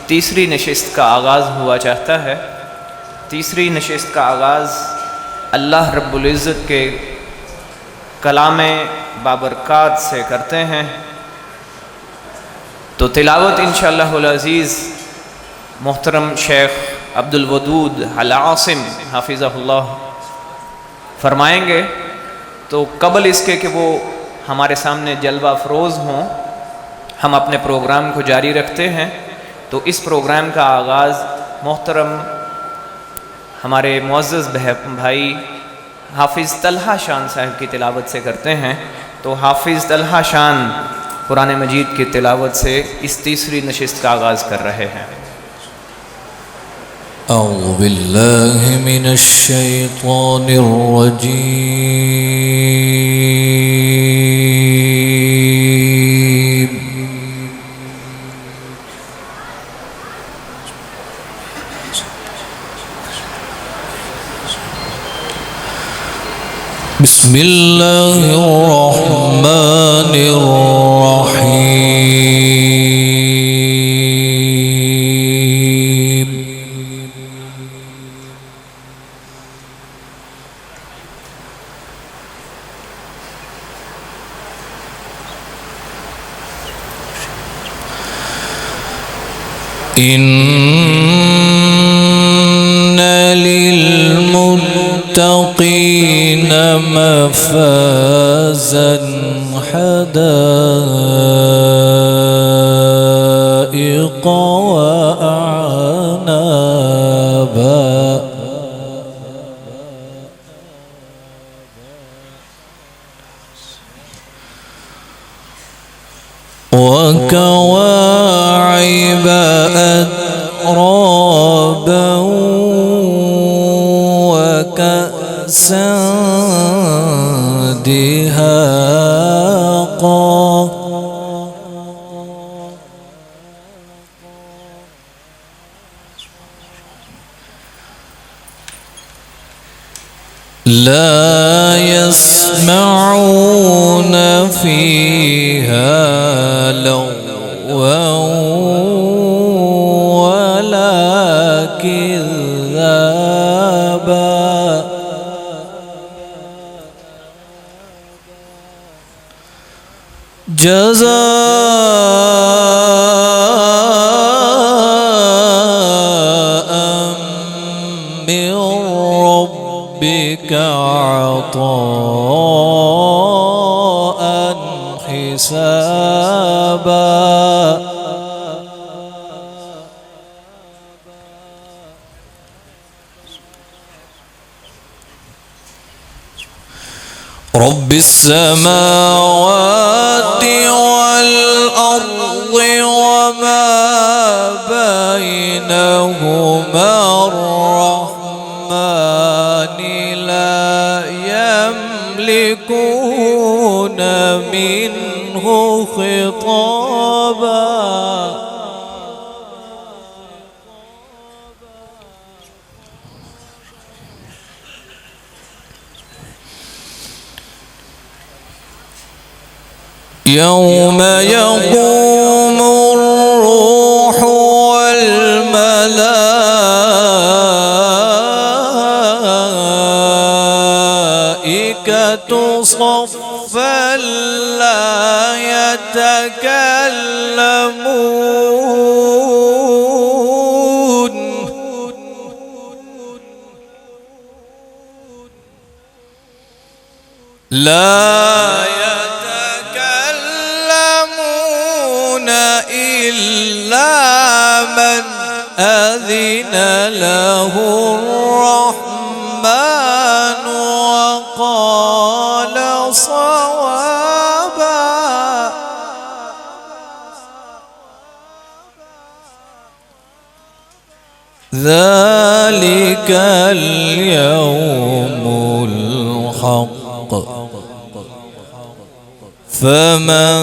तीसरी नशिस्त का आगाज़ हुआ चाहता है। तीसरी नशिस्त का आगाज़ अल्लाह रब्बुल इज़्ज़त के कलाम बाबरकात से करते हैं। तो तिलावत इंशाअल्लाहुल अज़ीज़ मोहतरम शेख अब्दुल वदूद अल आसिम हाफिज़हुल्लाह फरमाएंगे। तो कबल इसके कि वो हमारे सामने जलवा अफरोज़ हों, हम अपने प्रोग्राम को जारी रखते हैं। तो इस प्रोग्राम का आगाज़ मोहतरम हमारे मुअज़्ज़ज़ भाई हाफिज़ तलहा शान साहब की तिलावत से करते हैं। तो हाफिज़ तलहा शान कुरान मजीद की तिलावत से इस तीसरी नशिस्त का आगाज़ कर रहे हैं। अऊज़ु बिल्लाहि मिनश शैतानिर रजीम। बिस्मिल्लाहिर रहमानिर रहीम। इन्न लिलमुत्तक़ीन मफ़ाज़न हदाइक़ वअअनाबा। वकवाዒब अतराबा वकअसन दिहाक़ा। لا يسمعون فيها لغوا ولا كذابا جزاء من ربك عطاء حسابا رب السماوات والأرض وما بينهما الرحمن لا يملكون منه خطابا يوم يقوم الروح والملائكة صفا لا يتكلمون إلا من أذن له الرحمن وقال صوابا ذلك اليوم الحق فمن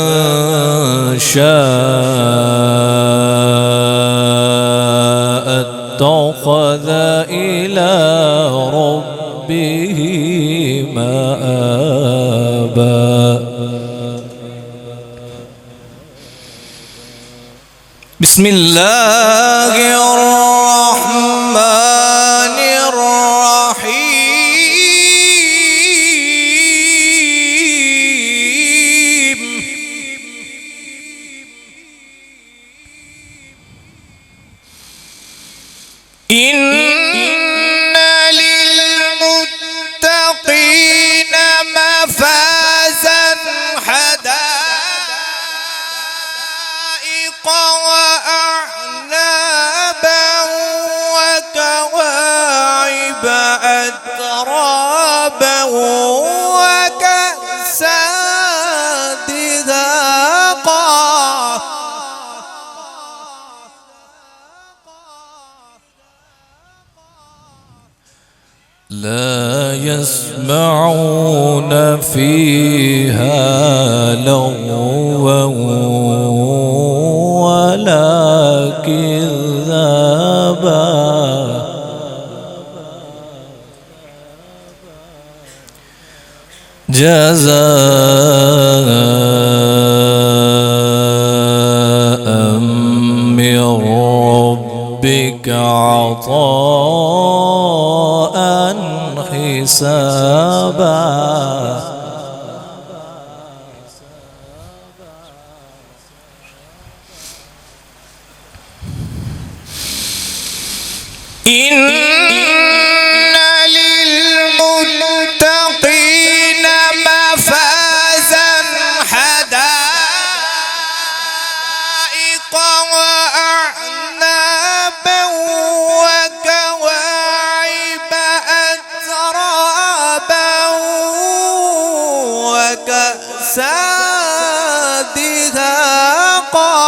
شاء اتخذ إلى ربه مآبا بسم الله الرحمن الرحيم إن للمتقين مفازا حدائق وأعنابا وكواعب أترابا وكأسا دهاقا لا يسمعون فيها لغوا ولا كذابا جزاء من ربك عطاء حسابا إن للمتقين مفازا حدائق وأعنابا وكواعب أترابا وكأسا دهاقا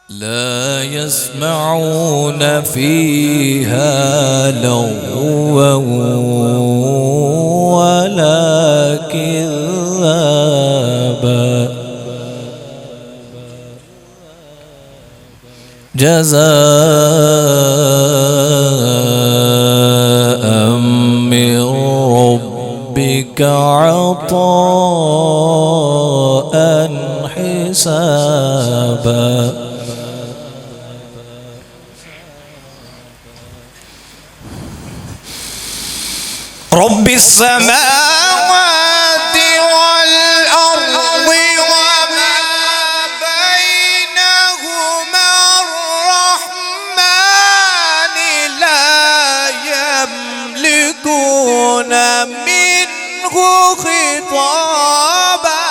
لا يسمعون فيها لغوا ولا كذابا جزاء من ربك عطاء حسابا رب السماوات والأرض وما بينهما الرحمن لا يملكون منه خطابا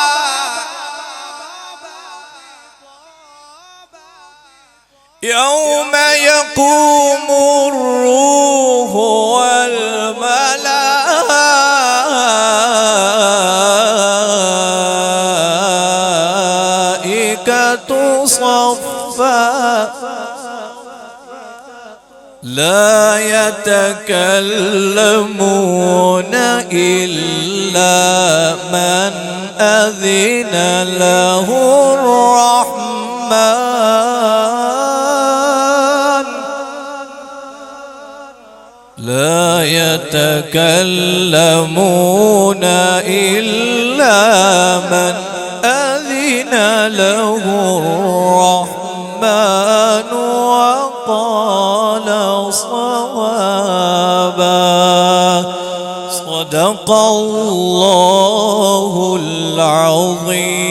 يوم يقوم الروح والملائكة صفا لا يتكلمون إلا من أذن له الرحمن لا يتكلمون إلا من أذن له الرحمن وقال صوابا صدق الله العظيم.